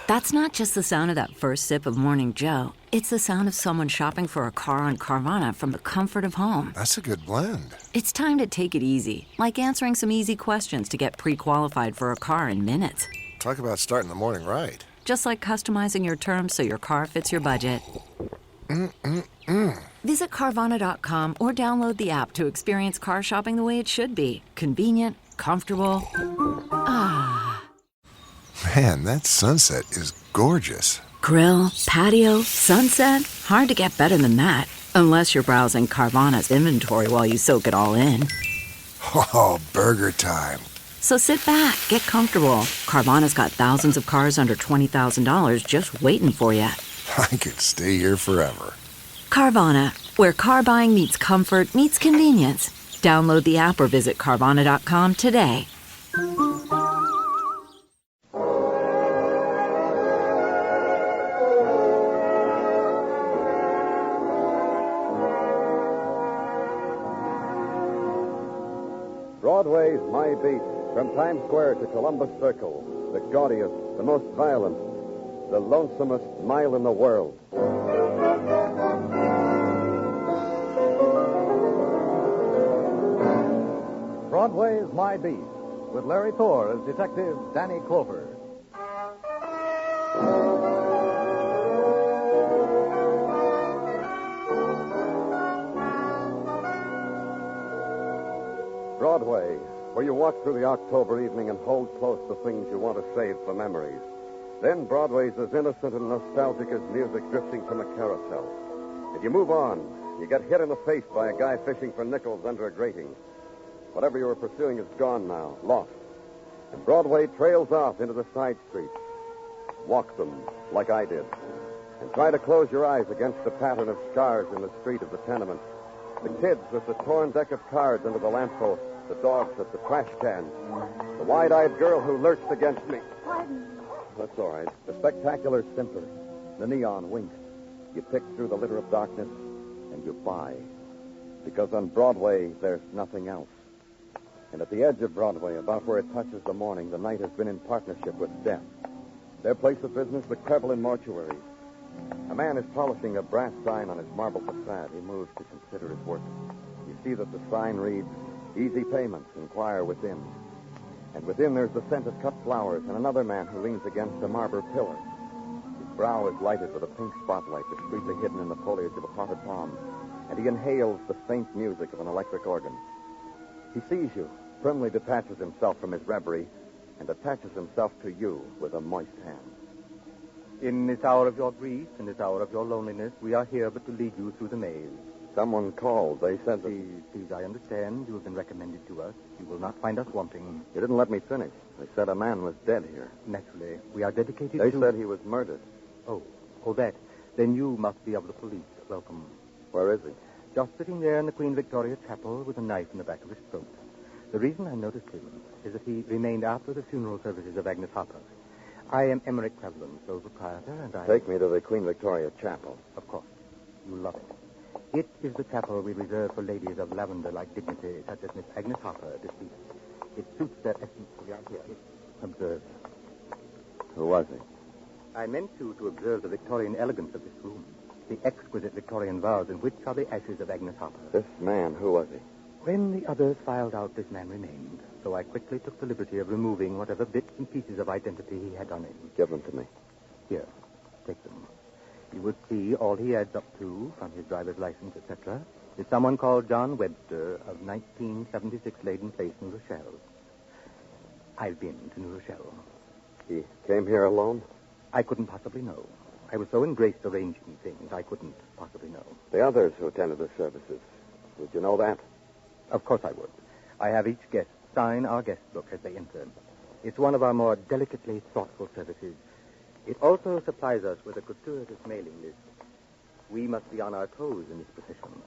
That's not just the sound of that first sip of Morning Joe. It's the sound of someone shopping for a car on Carvana from the comfort of home. That's a good blend. It's time to take it easy, like answering some easy questions to get pre-qualified for a car in minutes. Talk about starting the morning right. Just like customizing your terms so your car fits your budget. Visit Carvana.com or download the app to experience car shopping the way it should be. Convenient, comfortable. Ah. Man, that sunset is gorgeous. Grill, patio, sunset. Hard to get better than that. Unless you're browsing Carvana's inventory while you soak it all in. Oh, burger time. So sit back, get comfortable. Carvana's got thousands of cars under $20,000 just waiting for you. I could stay here forever. Carvana, where car buying meets comfort, meets convenience. Download the app or visit Carvana.com today. Broadway's My Beat, from Times Square to Columbus Circle, the gaudiest, the most violent, the lonesomest mile in the world. Broadway's My Beat, with Larry Thor as Detective Danny Clover. Broadway, where you walk through the October evening and hold close the things you want to save for memories. Then Broadway's as innocent and nostalgic as music drifting from a carousel. If you move on, you get hit in the face by a guy fishing for nickels under a grating. Whatever you were pursuing is gone now, lost. And Broadway trails off into the side streets. Walk them, like I did. And try to close your eyes against the pattern of scars in the street of the tenement. The kids with the torn deck of cards under the lamppost. The dogs at the trash cans. The wide-eyed girl who lurched against me. Pardon. That's all right. The spectacular simper. The neon winks. You pick through the litter of darkness, and you buy. Because on Broadway, there's nothing else. And at the edge of Broadway, about where it touches the morning, the night has been in partnership with death. Their place of business, the Krevlin Mortuaries. A man is polishing a brass sign on his marble facade. He moves to consider his work. You see that the sign reads, "Easy payments, inquire within." And within there's the scent of cut flowers and another man who leans against a marble pillar. His brow is lighted with a pink spotlight discreetly hidden in the foliage of a potted palm, and he inhales the faint music of an electric organ. He sees you, firmly detaches himself from his reverie, and attaches himself to you with a moist hand. In this hour of your grief, in this hour of your loneliness, we are here but to lead you through the maze. Someone called. They said that... Please, I understand. You have been recommended to us. You will not find us wanting. You didn't let me finish. They said a man was dead here. Naturally. We are dedicated They to... said he was murdered. Oh, that. Then you must be of the police. Welcome. Where is he? Just sitting there in the Queen Victoria Chapel with a knife in the back of his throat. The reason I noticed him is that he remained after the funeral services of Agnes Harper. I am Emmerich Krevlin, sole proprietor, and I... Take me to the Queen Victoria Chapel. Of course. You love it. It is the chapel we reserve for ladies of lavender-like dignity, such as Miss Agnes Harper, deceased. It suits their essence. We are here. Observe. Who was he? I meant you to observe the Victorian elegance of this room, the exquisite Victorian vase in which are the ashes of Agnes Harper. This man, who was he? When the others filed out, this man remained, so I quickly took the liberty of removing whatever bits and pieces of identity he had on him. Give them to me. Here, take them. You would see all he adds up to, from his driver's license, etc., is someone called John Webster of 1976 Leyden Place, New Rochelle. I've been to New Rochelle. He came here alone? I couldn't possibly know. I was so engrossed arranging things, I couldn't possibly know. The others who attended the services, would you know that? Of course I would. I have each guest sign our guest book as they enter. It's one of our more delicately thoughtful services. It also supplies us with a gratuitous mailing list. We must be on our toes in this profession.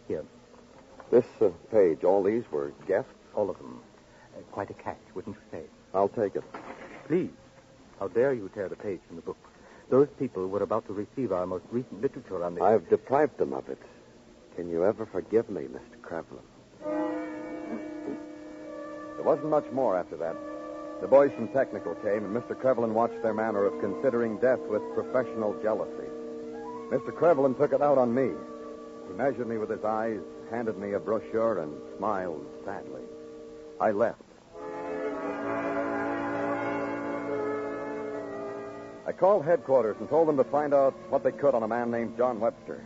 Here. This page, all these were guests? All of them. Quite a catch, wouldn't you say? I'll take it. Please. How dare you tear the page from the book? Those people were about to receive our most recent literature on this. I've deprived them of it. Can you ever forgive me, Mr. Krevlin? There wasn't much more after that. The boys from Technical came, and Mr. Crevelin watched their manner of considering death with professional jealousy. Mr. Crevelin took it out on me. He measured me with his eyes, handed me a brochure, and smiled sadly. I left. I called headquarters and told them to find out what they could on a man named John Webster.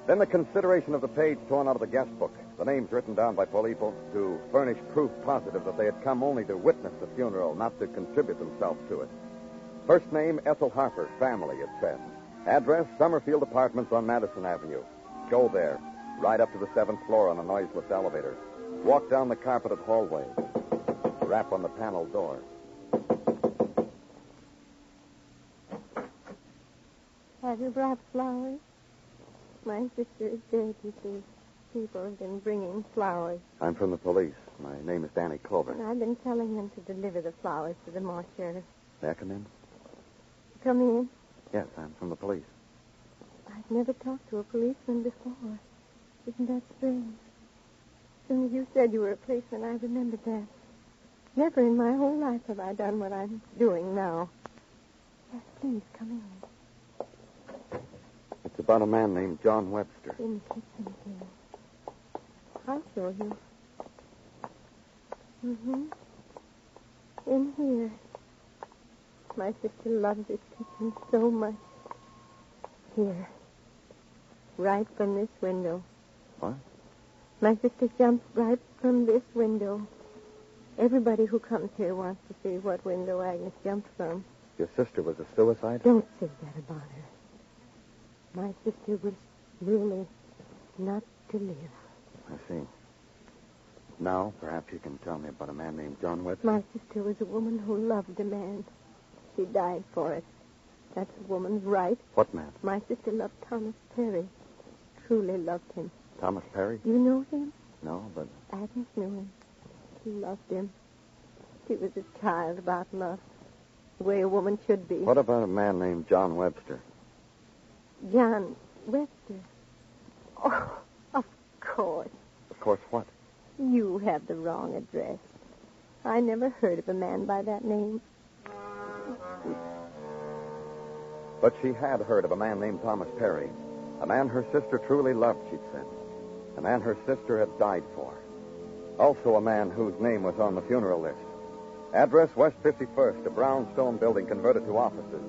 Then the consideration of the page torn out of the guest book, the names written down by people to furnish proof positive that they had come only to witness the funeral, not to contribute themselves to it. First name, Ethel Harper, family, it said. Address, Summerfield Apartments on Madison Avenue. Go there. Ride up to the 7th floor on a noiseless elevator. Walk down the carpeted hallway. Rap on the panel door. Have you brought flowers? My sister is dead, you see. People have been bringing flowers. I'm from the police. My name is Danny Clover. And I've been telling them to deliver the flowers to the mortuary. May I come in? Come in. Yes, I'm from the police. I've never talked to a policeman before. Isn't that strange? As soon as you said you were a policeman, I remembered that. Never in my whole life have I done what I'm doing now. Yes, please, come in. It's about a man named John Webster. In the kitchen, dear. I'll show you. In here. My sister loves this kitchen so much. Here. Right from this window. What? My sister jumps right from this window. Everybody who comes here wants to see what window Agnes jumped from. Your sister was a suicide? Don't say that about her. My sister was really not to live. I see. Now, perhaps you can tell me about a man named John Webster. My sister was a woman who loved a man. She died for it. That's a woman's right. What man? My sister loved Thomas Perry. Truly loved him. Thomas Perry? You know him? No, but... Agnes knew him. She loved him. She was a child about love. The way a woman should be. What about a man named John Webster? John Webster. Oh, of course. Of course what? You have the wrong address. I never heard of a man by that name. But she had heard of a man named Thomas Perry. A man her sister truly loved, she'd said. A man her sister had died for. Also a man whose name was on the funeral list. Address West 51st, a brownstone building converted to offices.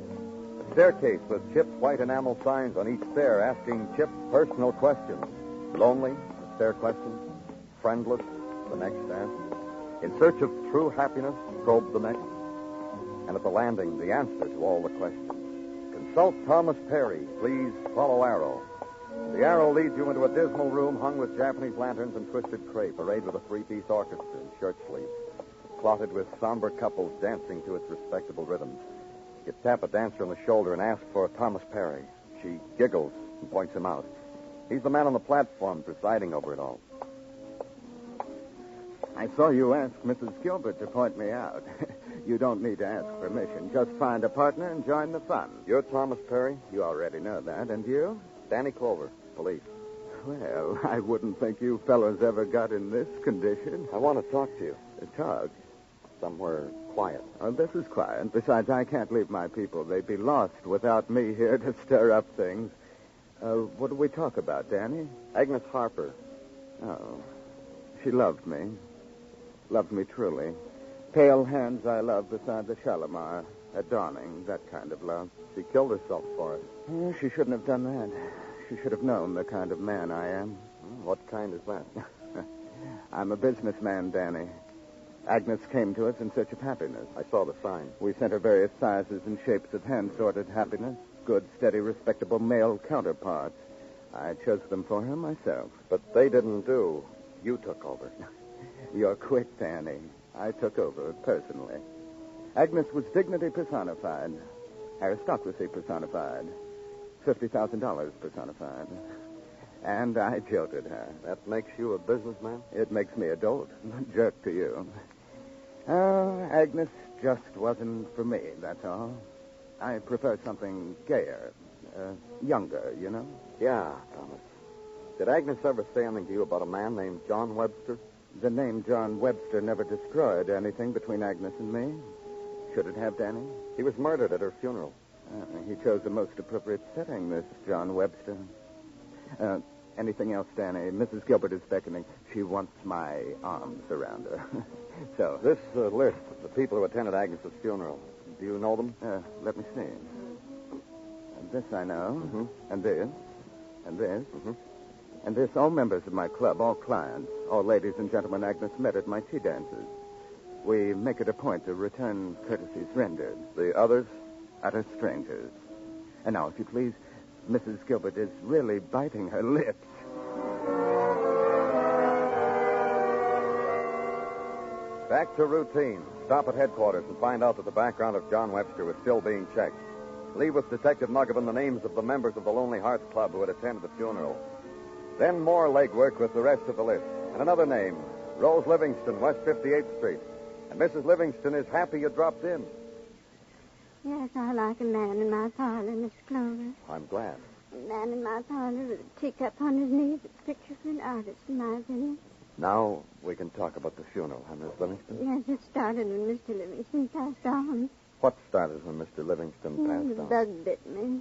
A staircase with Chip's white enamel signs on each stair asking Chip personal questions. Lonely, the stair questions. Friendless, the next asked. In search of true happiness, probed the next. And at the landing, the answer to all the questions. Consult Thomas Perry. Please follow arrow. The arrow leads you into a dismal room hung with Japanese lanterns and twisted crepe, arrayed with a three-piece orchestra in shirt sleeves, plotted with somber couples dancing to its respectable rhythms. You tap a dancer on the shoulder and ask for Thomas Perry. She giggles and points him out. He's the man on the platform presiding over it all. I saw you ask Mrs. Gilbert to point me out. You don't need to ask permission. Just find a partner and join the fun. You're Thomas Perry? You already know that, and you? Danny Clover, police. Well, I wouldn't think you fellows ever got in this condition. I want to talk to you. Talk? Somewhere quiet. Oh, this is quiet. Besides, I can't leave my people. They'd be lost without me here to stir up things. What do we talk about, Danny? Agnes Harper. Oh, she loved me. Loved me truly. Pale hands I love beside the Shalimar. At dawning, that kind of love. She killed herself for it. She shouldn't have done that. She should have known the kind of man I am. What kind is that? I'm a businessman, Danny. Agnes came to us in search of happiness. I saw the sign. We sent her various sizes and shapes of hand-sorted happiness. Good, steady, respectable male counterparts. I chose them for her myself. But they didn't do. You took over. You're quick, Danny. I took over personally. Agnes was dignity personified. Aristocracy personified. $50,000 personified. And I jilted her. That makes you a businessman? It makes me a dolt. Jerk to you. Oh, Agnes just wasn't for me, that's all. I prefer something gayer. Younger, you know? Yeah, Thomas. Did Agnes ever say anything to you about a man named John Webster? The name John Webster never destroyed anything between Agnes and me. should it have, Danny? He was murdered at her funeral. He chose the most appropriate setting, this John Webster. Anything else, Danny? Mrs. Gilbert is beckoning. She wants my arms around her. So, This list of the people who attended Agnes's funeral, do you know them? let me see. And this I know. Mm-hmm. And this. And this. Mm-hmm. And this, all members of my club, all clients, all ladies and gentlemen Agnes met at my tea dances. We make it a point to return courtesies rendered. The others? Utter strangers. And now, if you please, Mrs. Gilbert is really biting her lips. Back to routine. Stop at headquarters and find out that the background of John Webster was still being checked. Leave with Detective Muggavan the names of the members of the Lonely Hearts Club who had attended the funeral. Then more legwork with the rest of the list. And another name, Rose Livingston, West 58th Street. And Mrs. Livingston is happy you dropped in. Yes, I like a man in my parlor, Miss Clover. I'm glad. A man in my parlor with a teacup on his knees. It's a picture for an artist, in my opinion. Now we can talk about the funeral, huh, Miss Livingston? Yes, it started when Mr. Livingston passed on. What started when Mr. Livingston passed The on? bug bit me.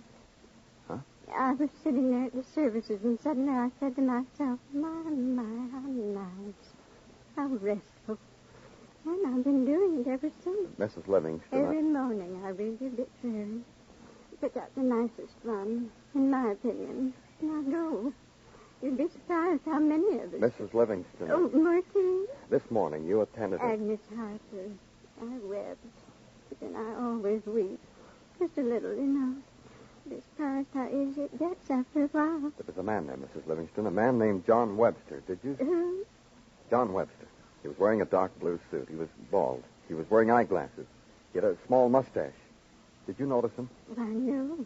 Huh? I was sitting there at the services, and suddenly I said to myself, my, how nice. How restful. And I've been doing it ever since. Mrs. Livingston. Every morning I read the obituary. Pick out the nicest one, in my opinion. Now go. You'd be surprised how many of us. Mrs. Livingston. Oh, Martin. This morning you attended a... Agnes Harper. I wept. But then I always weep. Just a little, you know. Be surprised how easy it gets after a while. There was a man there, Mrs. Livingston, a man named John Webster. Did you... Who? John Webster. He was wearing a dark blue suit. He was bald. He was wearing eyeglasses. He had a small mustache. Did you notice him? I know.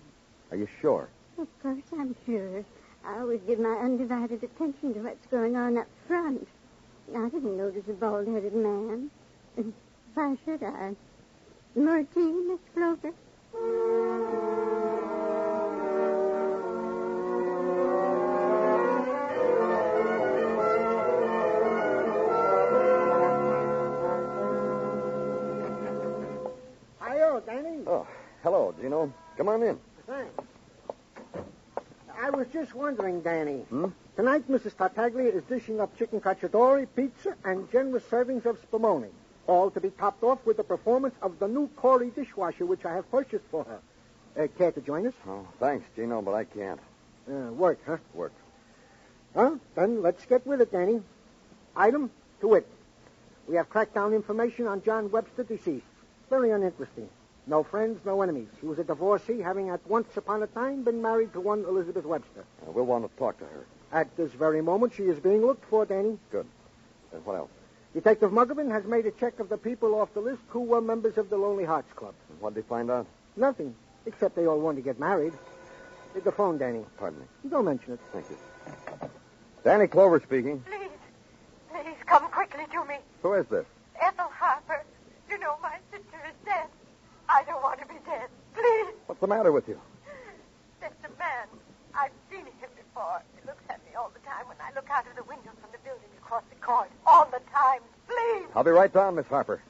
Are you sure? Of course I'm sure. I always give my undivided attention to what's going on up front. I didn't notice a bald-headed man. Why should I? More tea, Miss Clover? Hi-yo, Danny. Oh, hello, Gino. Come on in. Thanks. I was just wondering, Danny. Hmm? Tonight, Mrs. Tartaglia is dishing up chicken cacciatore, pizza, and generous servings of spumoni, all to be topped off with the performance of the new Corey dishwasher, which I have purchased for her. Care to join us? Oh, thanks, Gino, but I can't. Work, huh? Work. Well, then let's get with it, Danny. Item to wit. We have tracked down information on John Webster, deceased. Very uninteresting. No friends, no enemies. He was a divorcee, having at once upon a time been married to one Elizabeth Webster. We'll want to talk to her. At this very moment, she is being looked for, Danny. Good. And what else? Detective Muggavan has made a check of the people off the list who were members of the Lonely Hearts Club. What did they find out? Nothing, except they all want to get married. Take the phone, Danny. Pardon me. Don't mention it. Thank you. Danny Clover speaking. Please come quickly to me. Who is this? Ethel Harper. You know my sister is dead. I don't want to be dead. Please. What's the matter with you? There's a man. I've seen him before. He looks at me all the time when I look out of the window from the building across the court. All the time. Please. I'll be right down, Miss Harper.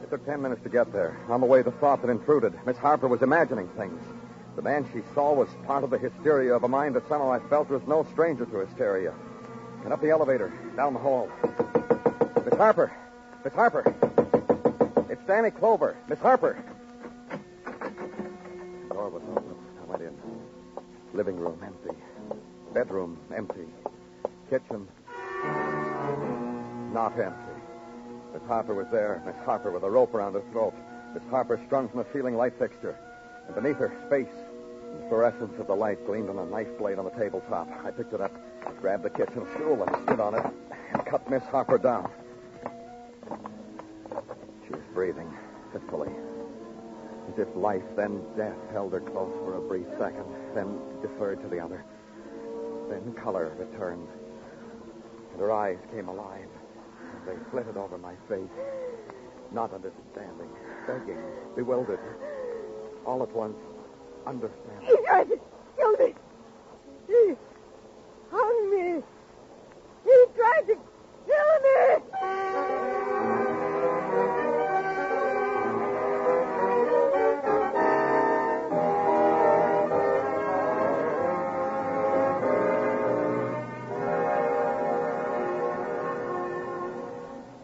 It took 10 minutes to get there. On the way, the thought that intruded. Miss Harper was imagining things. The man she saw was part of the hysteria of a mind that somehow I felt was no stranger to hysteria. And up the elevator, down the hall. Miss Harper! Miss Harper! It's Danny Clover. Miss Harper! The door was open. I went in. Living room empty. Bedroom empty. Kitchen not empty. Miss Harper was there. Miss Harper with a rope around her throat. Miss Harper strung from a ceiling light fixture. And beneath her, space. The fluorescence of the light gleamed on a knife blade on the tabletop. I picked it up, grabbed the kitchen stool, and stood on it, and cut Miss Harper down. She was breathing fitfully, as if life, then death, held her close for a brief second, then deferred to the other. Then color returned, and her eyes came alive. And they flitted over my face, not understanding, begging, bewildered. All at once, understanding. He tried to kill me. He hung me. He tried to kill me.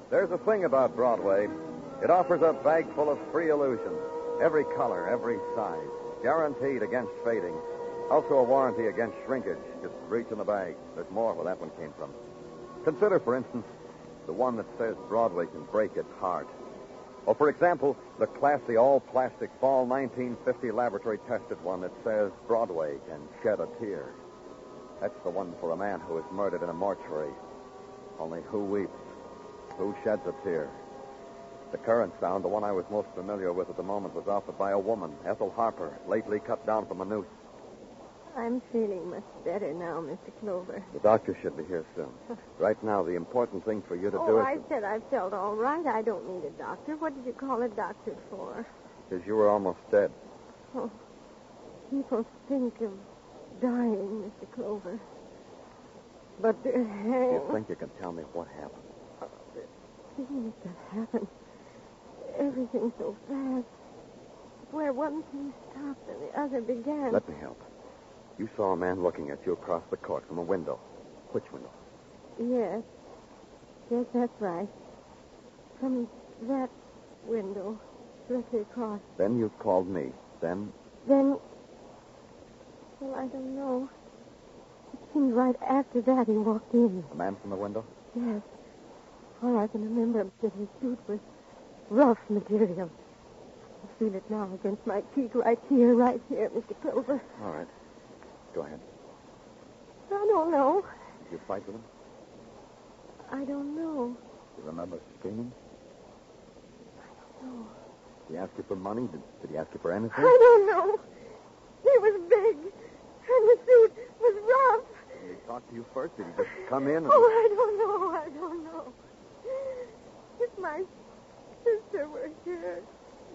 There's a thing about Broadway. It offers a bag full of free illusions. Every color, every size. Guaranteed against fading. Also a warranty against shrinkage. Just reach in the bag. There's more where that one came from. Consider, for instance, the one that says Broadway can break its heart. Or, for example, the classy all-plastic fall 1950 laboratory-tested one that says Broadway can shed a tear. That's the one for a man who is murdered in a mortuary. Only who weeps? Who sheds a tear? The current sound, the one I was most familiar with at the moment, was offered by a woman, Ethel Harper, lately cut down from a noose. I'm feeling much better now, Mr. Clover. The doctor should be here soon. Right now, the important thing for you to do is... I said I felt all right. I don't need a doctor. What did you call a doctor for? Because you were almost dead. Oh, people think of dying, Mr. Clover. But Do you think you can tell me what happened? Things that happened. Everything so fast. Where one thing stopped and the other began. Let me help. You saw a man looking at you across the court from a window. Which window? Yes. Yes, that's right. From that window, directly across. Then you called me. Then? Well, I don't know. It seemed right after that he walked in. The man from the window? Yes. All I can remember is that his suit was rough material. I feel it now against my cheek right here, Mr. Clover. All right. Go ahead. I don't know. Did you fight with him? I don't know. Do you remember screaming? I don't know. Did he ask you for money? Did he ask you for anything? I don't know. He was big, and the suit was rough. Did he talk to you first? Did he just come in and... Oh, I don't know. If my sister were here,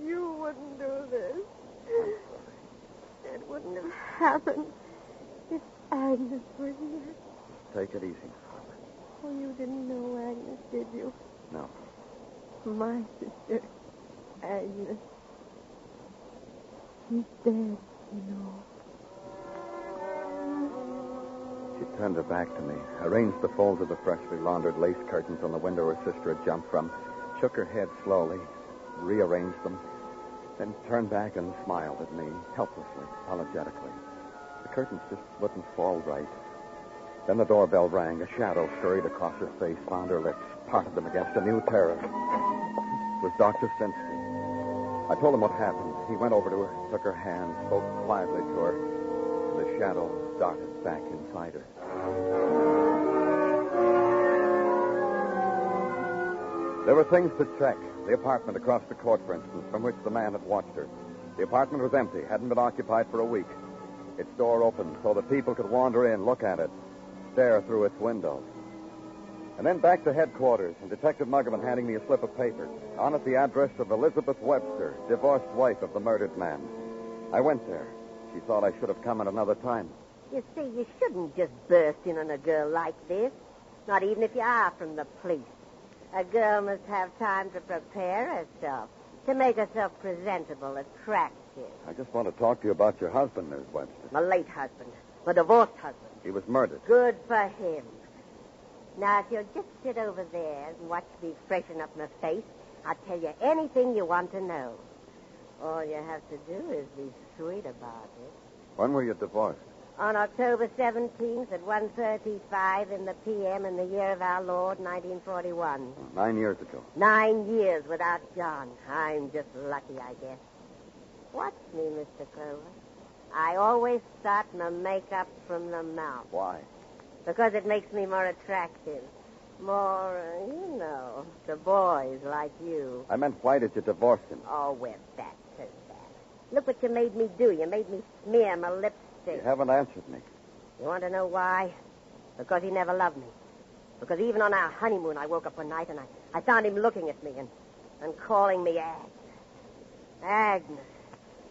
you wouldn't do this. I'm sorry. It wouldn't have happened if Agnes were here. Take it easy, Miss Harper. Oh, you didn't know Agnes, did you? No. My sister, Agnes. She's dead, you know. She turned her back to me, arranged the folds of the freshly laundered lace curtains on the window her sister had jumped from, shook her head slowly, rearranged them, then turned back and smiled at me, helplessly, apologetically. The curtains just wouldn't fall right. Then the doorbell rang. A shadow scurried across her face, found her lips, parted them against a new terror. It was Dr. Sinsky. I told him what happened. He went over to her, took her hand, spoke quietly to her. The shadow darted back inside her. There were things to check. The apartment across the court, for instance, from which the man had watched her. The apartment was empty, hadn't been occupied for a week. Its door opened so that people could wander in, look at it, stare through its windows. And then back to headquarters, and Detective Muggerman handing me a slip of paper. On it, the address of Elizabeth Webster, divorced wife of the murdered man. I went there. She thought I should have come at another time. You see, you shouldn't just burst in on a girl like this. Not even if you are from the police. A girl must have time to prepare herself, to make herself presentable, attractive. I just want to talk to you about your husband, Miss Webster. My late husband. My divorced husband. He was murdered. Good for him. Now, if you'll just sit over there and watch me freshen up my face, I'll tell you anything you want to know. All you have to do is be sweet about it. When were you divorced? On October 17th at 1:35 in the p.m. in the year of our Lord, 1941. 9 years ago. 9 years without John. I'm just lucky, I guess. Watch me, Mr. Clover. I always start my makeup from the mouth. Why? Because it makes me more attractive. More, to boys like you. I meant, why did you divorce him? Oh, well, that's so bad. Look what you made me do. You made me smear my lipstick. You haven't answered me. You want to know why? Because he never loved me. Because even on our honeymoon, I woke up one night and I found him looking at me and calling me Agnes. Agnes.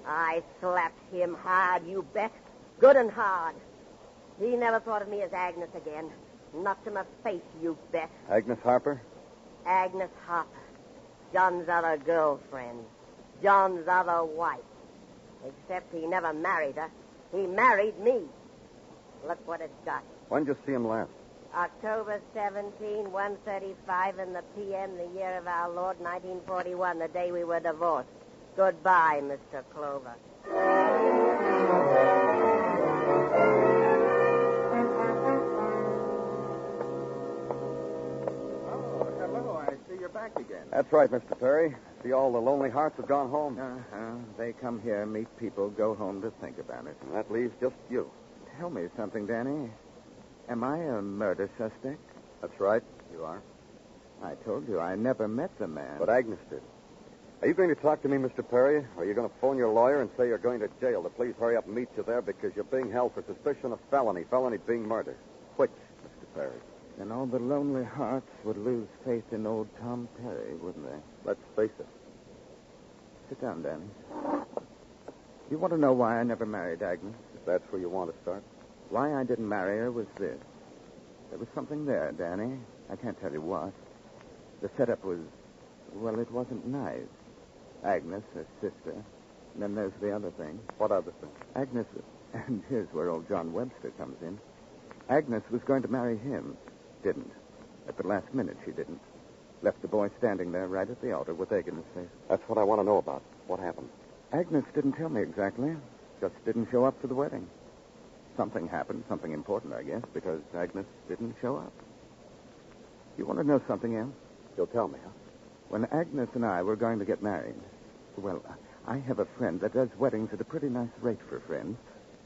I slapped him hard, you bet. Good and hard. He never thought of me as Agnes again. Not to my face, you bet. Agnes Harper? Agnes Harper. John's other girlfriend. John's other wife. Except he never married her. He married me. Look what it's got. When did you see him last? October 17, 1:35 in the p.m., the year of our Lord, 1941, the day we were divorced. Goodbye, Mr. Clover. Oh, hello. I see you're back again. That's right, Mr. Perry. See, all the lonely hearts have gone home. They come here, meet people, go home to think about it. And that leaves just you. Tell me something, Danny. Am I a murder suspect? That's right, you are. I told you I never met the man. But Agnes did. Are you going to talk to me, Mr. Perry? Or are you going to phone your lawyer and say you're going to jail to please hurry up and meet you there because you're being held for suspicion of felony being murder? Which, Mr. Perry? Then all the lonely hearts would lose faith in old Tom Perry, wouldn't they? Let's face it. Sit down, Danny. You want to know why I never married Agnes? If that's where you want to start. Why I didn't marry her was this. There was something there, Danny. I can't tell you what. The setup was, well, it wasn't nice. Agnes, her sister. And then there's the other thing. What other thing? Agnes, and here's where old John Webster comes in. Agnes was going to marry him. Didn't. At the last minute, she didn't. Left the boy standing there right at the altar with egg in his face. That's what I want to know about. What happened? Agnes didn't tell me exactly. Just didn't show up to the wedding. Something happened, something important, I guess, because Agnes didn't show up. You want to know something else? You'll tell me, huh? When Agnes and I were going to get married, well, I have a friend that does weddings at a pretty nice rate for friends,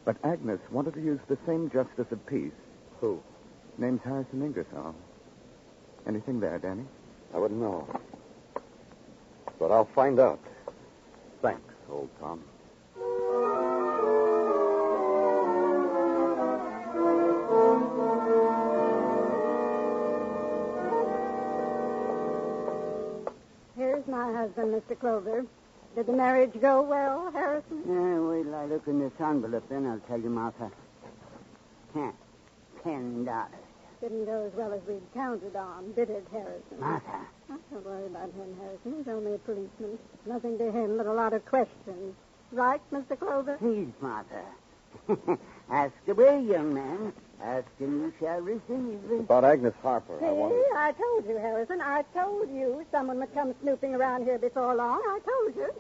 but Agnes wanted to use the same justice of peace. Who? Name's Harrison Ingersoll. Anything there, Danny? I wouldn't know. But I'll find out. Thanks, old Tom. Here's my husband, Mr. Clover. Did the marriage go well, Harrison? Wait till I look in this envelope, then I'll tell you, Martha. $10. Didn't go as well as we'd counted on, did it, Harrison? Martha. Oh, don't worry about him, Harrison. He's only a policeman. Nothing to him but a lot of questions. Right, Mr. Clover? Please, Martha. Ask away, young man. Ask and you shall receive. About Agnes Harper, See, I told you, Harrison. I told you someone would come snooping around here before long. I told you.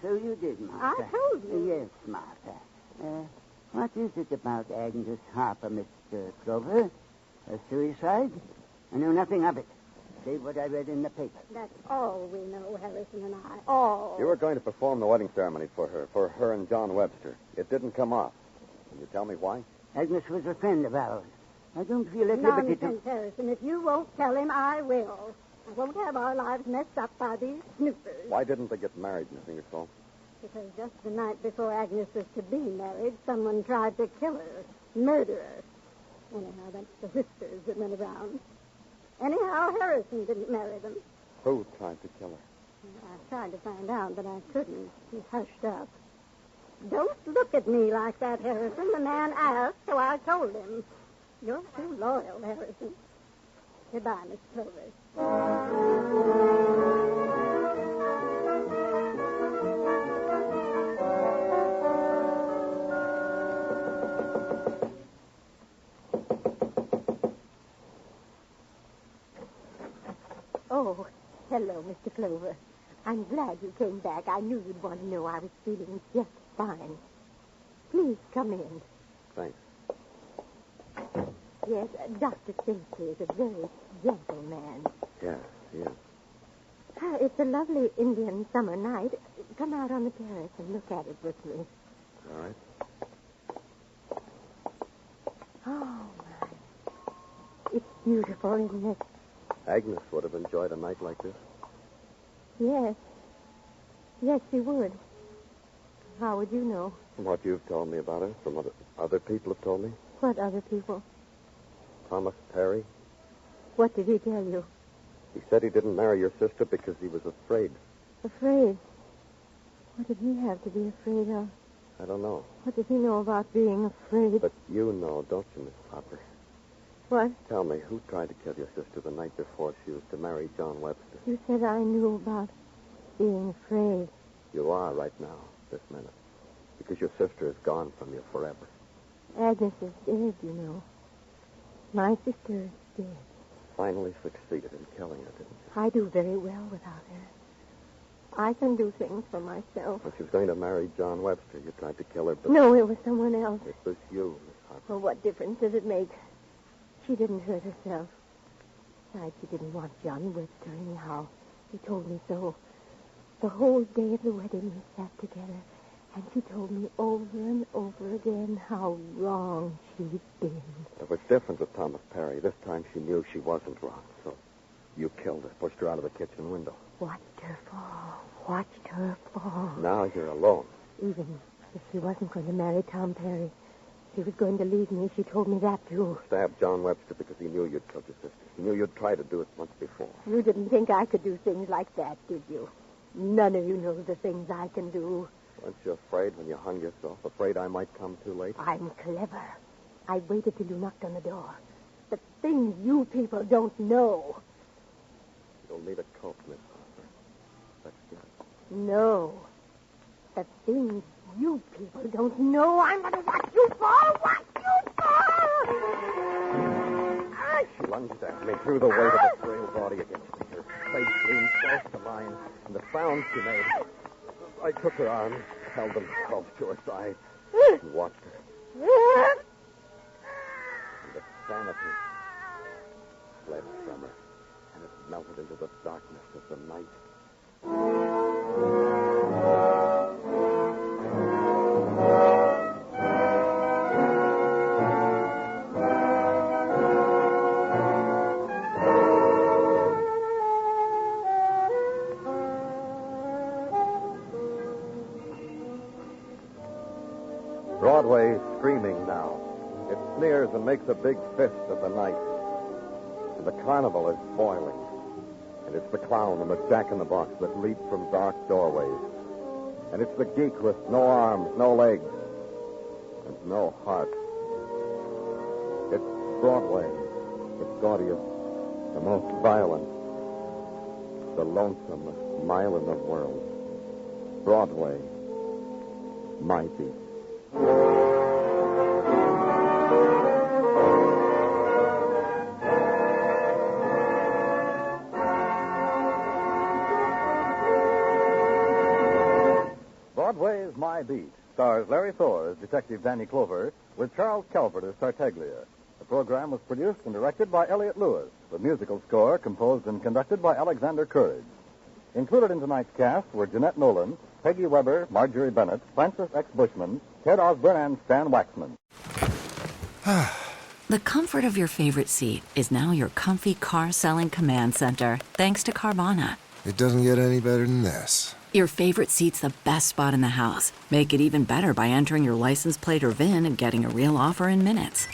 So you did, Martha. I told you. Yes, Martha. What is it about Agnes Harper, Mr. Clover? A suicide? I know nothing of it, save what I read in the paper. That's all we know, Harrison and I. All. You were going to perform the wedding ceremony for her and John Webster. It didn't come off. Can you tell me why? Agnes was a friend of ours. I don't feel at liberty to... Nonsense, Harrison. If you won't tell him, I will. I won't have our lives messed up by these snoopers. Why didn't they get married, Miss Ingersoll? Because just the night before Agnes was to be married, someone tried to kill her, murder her. Anyhow, that's the whispers that went around. Anyhow, Harrison didn't marry them. Who tried to kill her? I tried to find out, but I couldn't. He hushed up. Don't look at me like that, Harrison. The man asked, so I told him. You're too loyal, Harrison. Goodbye, Miss Clover. Oh, hello, Mr. Clover. I'm glad you came back. I knew you'd want to know I was feeling just fine. Please come in. Thanks. Yes, Dr. Stacy is a very gentle man. Yes, yes. It's a lovely Indian summer night. Come out on the terrace and look at it with me. All right. Oh, my. It's beautiful, isn't it? Agnes would have enjoyed a night like this. Yes. Yes, she would. How would you know? From what you've told me about her, from what other people have told me. What other people? Thomas Perry. What did he tell you? He said he didn't marry your sister because he was afraid. Afraid? What did he have to be afraid of? I don't know. What does he know about being afraid? But you know, don't you, Miss Harper? What? Tell me, who tried to kill your sister the night before she was to marry John Webster? You said I knew about being afraid. You are right now, this minute. Because your sister is gone from you forever. Agnes is dead, you know. My sister is dead. Finally succeeded in killing her, didn't you? I do very well without her. I can do things for myself. When she was going to marry John Webster, you tried to kill her, but... No, it was someone else. It was you, Miss Harper. Well, what difference does it make? She didn't hurt herself. Besides, she didn't want John Webster anyhow. She told me so. The whole day of the wedding, we sat together, and she told me over and over again how wrong she'd been. It was different with Thomas Perry. This time she knew she wasn't wrong, so you killed her, pushed her out of the kitchen window. Watched her fall. Watched her fall. Now you're alone. Even if she wasn't going to marry Tom Perry, she was going to leave me. She told me that, too. Stabbed John Webster because he knew you'd killed your sister. He knew you'd tried to do it once before. You didn't think I could do things like that, did you? None of you know the things I can do. Weren't you afraid when you hung yourself? Afraid I might come too late? I'm clever. I waited till you knocked on the door. The things you people don't know. You'll need a coat, Miss Harper. That's good. No. The things you people don't know, I'm going to watch you fall. Watch you fall! She lunged at me, threw the weight of the frail body against me. Her face leaned close to mine, and the sound she made. I took her arms, held them close to her side, and watched her. And the sanity fled from her, and it melted into the darkness of the night. Broadway is screaming now. It sneers and makes a big fist of the night. And the carnival is boiling. And it's the clown and the jack-in-the-box that leap from dark doorways. And it's the geek with no arms, no legs, and no heart. It's Broadway, the gaudiest, the most violent, the lonesomest mile in the world. Broadway, my beat. Broadway Is My Beat stars Larry Thor as Detective Danny Clover with Charles Calvert as Tartaglia. The program was produced and directed by Elliott Lewis. The musical score composed and conducted by Alexander Courage. Included in tonight's cast were Jeanette Nolan, Peggy Weber, Marjorie Bennett, Francis X. Bushman, Ted Osborne, and Stan Waxman. The comfort of your favorite seat is now your comfy car-selling command center, thanks to Carvana. It doesn't get any better than this. Your favorite seat's the best spot in the house. Make it even better by entering your license plate or VIN and getting a real offer in minutes.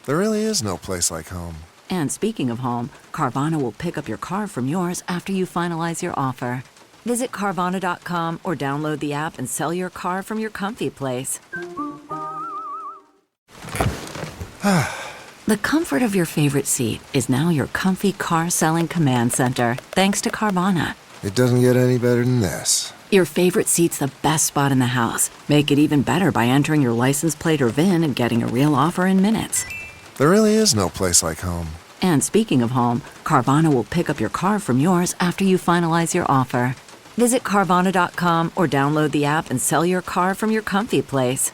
There really is no place like home. And speaking of home, Carvana will pick up your car from yours after you finalize your offer. Visit Carvana.com or download the app and sell your car from your comfy place. The comfort of your favorite seat is now your comfy car-selling command center, thanks to Carvana. It doesn't get any better than this. Your favorite seat's the best spot in the house. Make it even better by entering your license plate or VIN and getting a real offer in minutes. There really is no place like home. And speaking of home, Carvana will pick up your car from yours after you finalize your offer. Visit Carvana.com or download the app and sell your car from your comfy place.